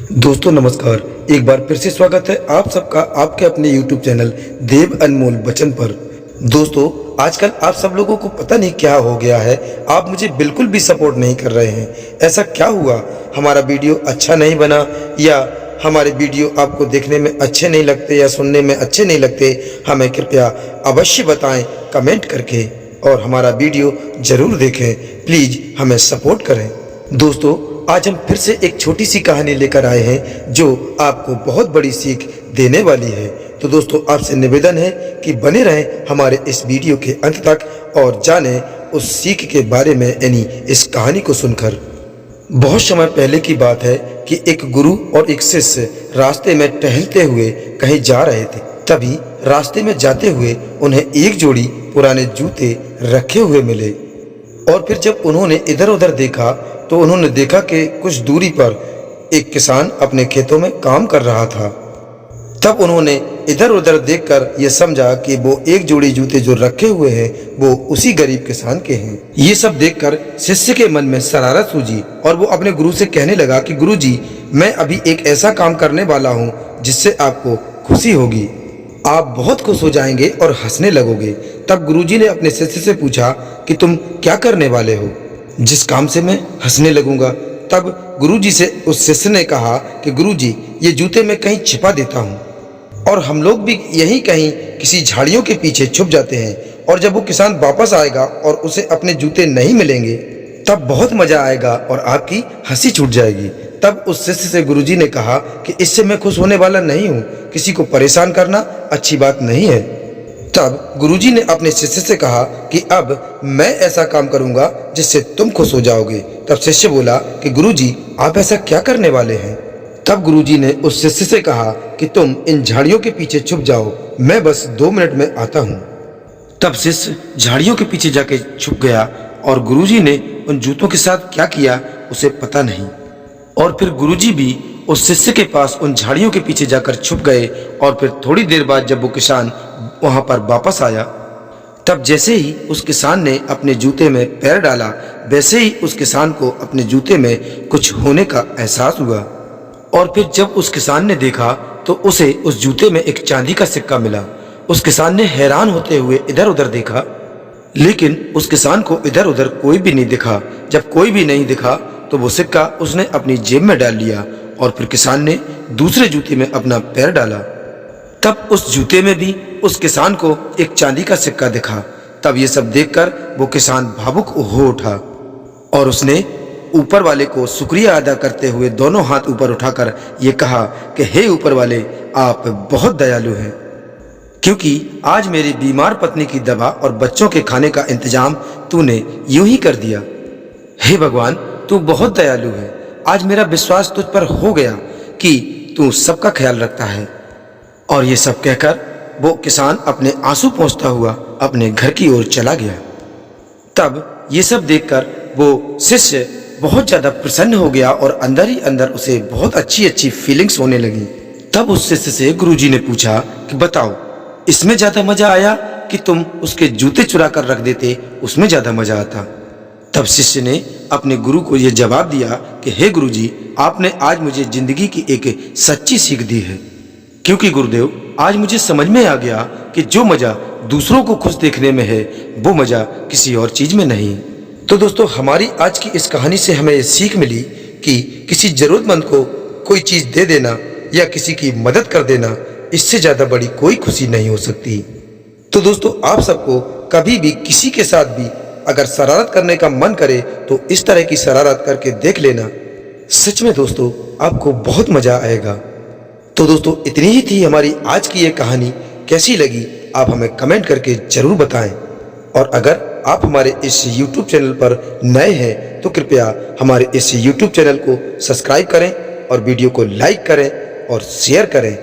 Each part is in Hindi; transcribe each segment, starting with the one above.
दोस्तों नमस्कार, एक बार फिर से स्वागत है आप सबका आपके अपने YouTube चैनल देव अनमोल बचन पर। दोस्तों आजकल आप सब लोगों को पता नहीं क्या हो गया है, आप मुझे बिल्कुल भी सपोर्ट नहीं कर रहे हैं। ऐसा क्या हुआ? हमारा वीडियो अच्छा नहीं बना या हमारे वीडियो आपको देखने में अच्छे नहीं लगते या सुनने में अच्छे नहीं लगते? हमें कृपया अवश्य बताएं कमेंट करके और हमारा वीडियो जरूर देखें। प्लीज़ हमें सपोर्ट करें। दोस्तों आज हम फिर से एक छोटी सी कहानी लेकर आए हैं जो आपको बहुत बड़ी सीख देने वाली है। तो दोस्तों आपसे निवेदन है कि बने रहें हमारे इस वीडियो के अंत तक और जानें उस सीख के बारे में, यानी इस कहानी को सुनकर। बहुत समय पहले की बात है कि एक गुरु और एक शिष्य रास्ते में टहलते हुए कहीं जा रहे थे। तभी रास्ते में जाते हुए उन्हें एक जोड़ी पुराने जूते रखे हुए मिले और फिर जब उन्होंने इधर उधर देखा तो उन्होंने देखा कि कुछ दूरी पर एक किसान अपने खेतों में काम कर रहा था। तब उन्होंने इधर उधर देखकर यह समझा कि वो एक जोड़ी जूते जो रखे हुए हैं वो उसी गरीब किसान के हैं। ये सब देखकर शिष्य के मन में शरारत सूझी और वो अपने गुरु से कहने लगा कि गुरुजी, मैं अभी एक ऐसा काम करने वाला हूँ जिससे आपको खुशी होगी, आप बहुत खुश हो जाएंगे और हंसने लगोगे। तब गुरुजी ने अपने शिष्य से पूछा कि तुम क्या करने वाले हो जिस काम से मैं हंसने लगूंगा? तब गुरुजी से उस शिष्य ने कहा कि गुरुजी, ये जूते मैं कहीं छिपा देता हूँ और हम लोग भी यहीं कहीं किसी झाड़ियों के पीछे छुप जाते हैं और जब वो किसान वापस आएगा और उसे अपने जूते नहीं मिलेंगे तब बहुत मजा आएगा और आपकी हंसी छूट जाएगी। तब उस शिष्य से गुरुजी ने कहा कि इससे मैं खुश होने वाला नहीं हूँ, किसी को परेशान करना अच्छी बात नहीं है। तब गुरुजी ने अपने शिष्य से कहा कि अब मैं ऐसा काम करूंगा जिससे तुम खुश हो जाओगे। तब शिष्य बोला कि गुरुजी, आप ऐसा क्या करने वाले हैं? तब गुरुजी ने उस शिष्य से कहा कि तुम इन झाड़ियों के पीछे छुप जाओ, मैं बस 2 मिनट में आता हूँ। तब शिष्य झाड़ियों के पीछे जाके छुप गया और गुरुजी ने उन जूतों के साथ क्या किया उसे पता नहीं। और फिर गुरुजी भी उस शिष्य के पास उन झाड़ियों के पीछे जाकर छुप गए और फिर थोड़ी देर बाद जब वो किसान वहां पर वापस आया तब जैसे ही उस किसान ने अपने जूते में पैर डाला वैसे ही उस किसान को अपने जूते में कुछ होने का एहसास हुआ। और फिर जब उस किसान ने देखा तो उसे उस जूते में एक चांदी का सिक्का मिला। उस किसान ने हैरान होते हुए इधर उधर देखा लेकिन उस किसान को इधर उधर कोई भी नहीं दिखा। जब कोई भी नहीं दिखा तो वो सिक्का उसने अपनी जेब में डाल लिया और फिर किसान ने दूसरे जूते में अपना पैर डाला। तब उस जूते में भी उस किसान को एक चांदी का सिक्का दिखा। तब ये सब देखकर वो किसान भावुक हो उठा और उसने ऊपर वाले को शुक्रिया अदा करते हुए दोनों हाथ ऊपर उठाकर ये कहा कि हे ऊपर वाले, आप बहुत दयालु हैं, क्योंकि आज मेरी बीमार पत्नी की दवा और बच्चों के खाने का इंतजाम तूने यूं ही कर दिया। हे भगवान, तू बहुत दयालु है। आज मेरा विश्वास तुझ पर हो गया कि तू सबका ख्याल रखता है। और ये सब कहकर वो किसान अपने आंसू पोंछता हुआ अपने घर की ओर चला गया। तब ये सब देखकर वो शिष्य बहुत ज्यादा प्रसन्न हो गया और अंदर ही अंदर उसे बहुत अच्छी अच्छी फीलिंग्स होने लगी। तब उस शिष्य से गुरुजी ने पूछा कि बताओ, इसमें ज्यादा मजा आया कि तुम उसके जूते चुरा कर रख देते, उसमें ज्यादा मजा आता? तब शिष्य ने अपने गुरु को यह जवाब दिया कि हे गुरुजी, आपने आज मुझे जिंदगी की एक सच्ची सीख दी है, क्योंकि गुरुदेव आज मुझे समझ में आ गया कि जो मजा दूसरों को खुश देखने में है वो मजा किसी और चीज में नहीं। तो दोस्तों हमारी आज की इस कहानी से हमें सीख मिली कि किसी जरूरतमंद को कोई चीज दे देना या किसी की मदद कर देना, इससे ज्यादा बड़ी कोई खुशी नहीं हो सकती। तो दोस्तों आप सबको कभी भी किसी के साथ भी अगर शरारत करने का मन करे तो इस तरह की शरारत करके देख लेना, सच में दोस्तों आपको बहुत मजा आएगा। तो दोस्तों इतनी ही थी हमारी आज की ये कहानी। कैसी लगी आप हमें कमेंट करके जरूर बताएं और अगर आप हमारे इस YouTube चैनल पर नए हैं तो कृपया हमारे इस YouTube चैनल को सब्सक्राइब करें और वीडियो को लाइक करें और शेयर करें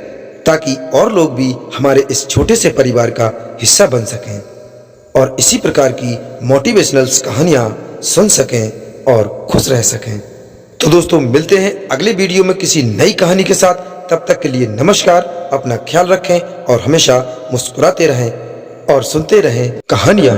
ताकि और लोग भी हमारे इस छोटे से परिवार का हिस्सा बन सकें और इसी प्रकार की मोटिवेशनल कहानियां सुन सकें और खुश रह सकें। तो दोस्तों मिलते हैं अगले वीडियो में किसी नई कहानी के साथ। तब तक के लिए नमस्कार, अपना ख्याल रखें और हमेशा मुस्कुराते रहें और सुनते रहें कहानियां।